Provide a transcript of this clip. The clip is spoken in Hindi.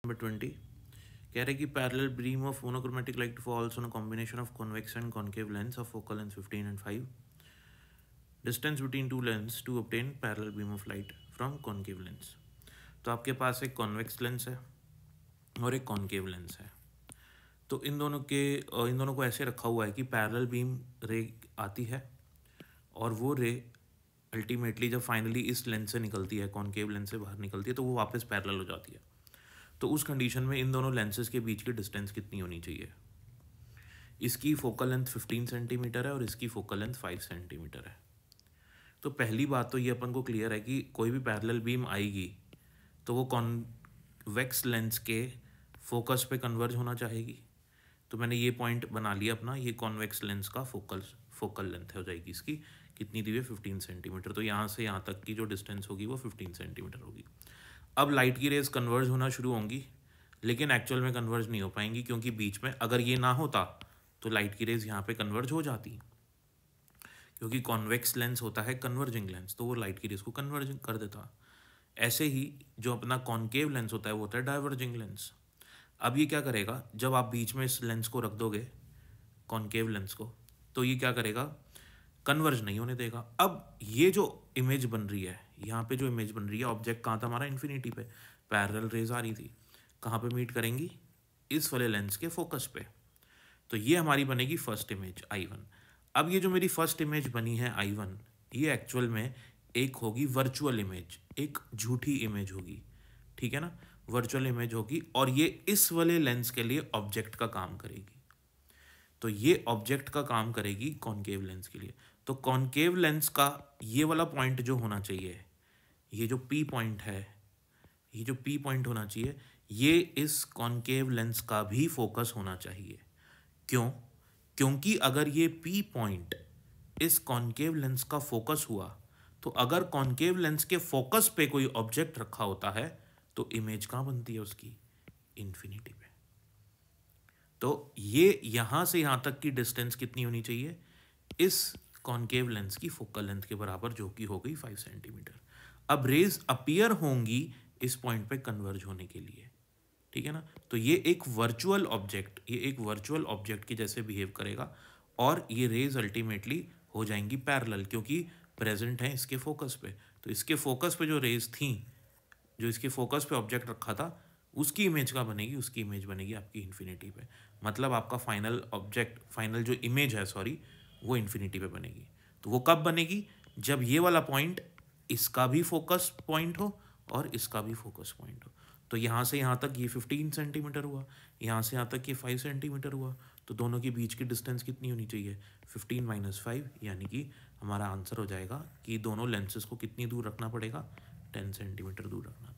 नंबर 20 कह रहे कि parallel beam of monochromatic light falls on a combination of convex and concave lens of focal length 15 and 5 distance between two lens to obtain parallel beam of light from concave lens. तो आपके पास एक कॉन्वेक्स लेंस है और एक कॉन्केव लेंस है। तो इन दोनों को ऐसे रखा हुआ है कि पैरेलल बीम रे आती है और वो रे अल्टीमेटली जब फाइनली इस लेंस से निकलती है, कॉन्केव लेंस से बाहर निकलती है, तो वो वापस पैरेलल हो जाती है। तो उस कंडीशन में इन दोनों लेंसेज के बीच की डिस्टेंस कितनी होनी चाहिए? इसकी फोकल लेंथ 15 सेंटीमीटर है और इसकी फोकल लेंथ 5 सेंटीमीटर है। तो पहली बात तो ये अपन को क्लियर है कि कोई भी पैरेलल बीम आएगी तो वो कॉन्वेक्स लेंस के फोकस पे कन्वर्ज होना चाहेगी। तो मैंने ये पॉइंट बना लिया अपना, ये कॉन्वेक्स लेंस का फोकल लेंथ हो जाएगी। इसकी कितनी दी हुई है? 15 सेंटीमीटर। तो यहाँ से यहाँ तक की जो डिस्टेंस होगी वो 15 सेंटीमीटर होगी। अब लाइट की रेज कन्वर्ज होना शुरू होंगी, लेकिन एक्चुअल में कन्वर्ज नहीं हो पाएंगी, क्योंकि बीच में अगर ये ना होता तो लाइट की रेज यहाँ पे कन्वर्ज हो जाती, क्योंकि कॉन्वेक्स लेंस होता है कन्वर्जिंग लेंस, तो वो लाइट की रेज को कन्वर्ज कर देता। ऐसे ही जो अपना कॉन्केव लेंस होता है वो होता है डाइवर्जिंग लेंस। अब ये क्या करेगा, जब आप बीच में इस लेंस को रख दोगे, कॉन्केव लेंस को, तो ये क्या करेगा? कन्वर्ज नहीं होने देगा। अब ये जो इमेज बन रही है, यहाँ पे जो इमेज बन रही है, ऑब्जेक्ट कहाँ था हमारा? इन्फिनिटी पे। पैरेलल रेज आ रही थी, कहाँ पे मीट करेंगी? इस वाले लेंस के फोकस पे। तो ये हमारी बनेगी फर्स्ट इमेज I1। अब ये जो मेरी फर्स्ट इमेज बनी है I1, ये एक्चुअल में एक होगी वर्चुअल इमेज, एक झूठी इमेज होगी, ठीक है ना? वर्चुअल इमेज होगी और ये इस वाले लेंस के लिए ऑब्जेक्ट का काम करेगी। तो ये ऑब्जेक्ट का काम करेगी कॉन्केव लेंस के लिए। तो कॉन्केव लेंस का ये वाला पॉइंट जो होना चाहिए, ये जो P पॉइंट है, ये जो P पॉइंट होना चाहिए, ये इस कॉन्केव लेंस का भी फोकस होना चाहिए। क्यों? क्योंकि अगर ये P पॉइंट इस कॉन्केव लेंस का फोकस हुआ, तो अगर कॉन्केव लेंस के फोकस पे कोई ऑब्जेक्ट रखा होता है तो इमेज कहाँ बनती है उसकी? इन्फिनिटी पे। तो ये यहाँ से यहाँ तक की डिस्टेंस कितनी होनी चाहिए? इस कॉन्केव लेंस की फोकल लेंथ के बराबर, जो कि हो गई 5 सेंटीमीटर। अब रेज अपीयर होंगी इस पॉइंट पे कन्वर्ज होने के लिए, ठीक है ना? तो ये एक वर्चुअल ऑब्जेक्ट की जैसे बिहेव करेगा और ये रेज अल्टीमेटली हो जाएंगी पैरेलल, क्योंकि प्रेजेंट है इसके फोकस पे। तो इसके फोकस पे जो रेज थी, जो इसके फोकस पे ऑब्जेक्ट रखा था, उसकी इमेज का बनेगी? उसकी इमेज बनेगी आपकी इन्फिनिटी पे। मतलब आपका फाइनल जो इमेज है, सॉरी, वो इन्फिनिटी पे बनेगी। तो वो कब बनेगी? जब ये वाला पॉइंट इसका भी फोकस पॉइंट हो और इसका भी फोकस पॉइंट हो। तो यहाँ से यहाँ तक ये 15 सेंटीमीटर हुआ, यहाँ से यहाँ तक ये 5 सेंटीमीटर हुआ। तो दोनों के बीच की डिस्टेंस कितनी होनी चाहिए? 15 - 5, यानी कि हमारा आंसर हो जाएगा कि दोनों लेंसेज को कितनी दूर रखना पड़ेगा? 10 सेंटीमीटर दूर रखना पड़ेगा।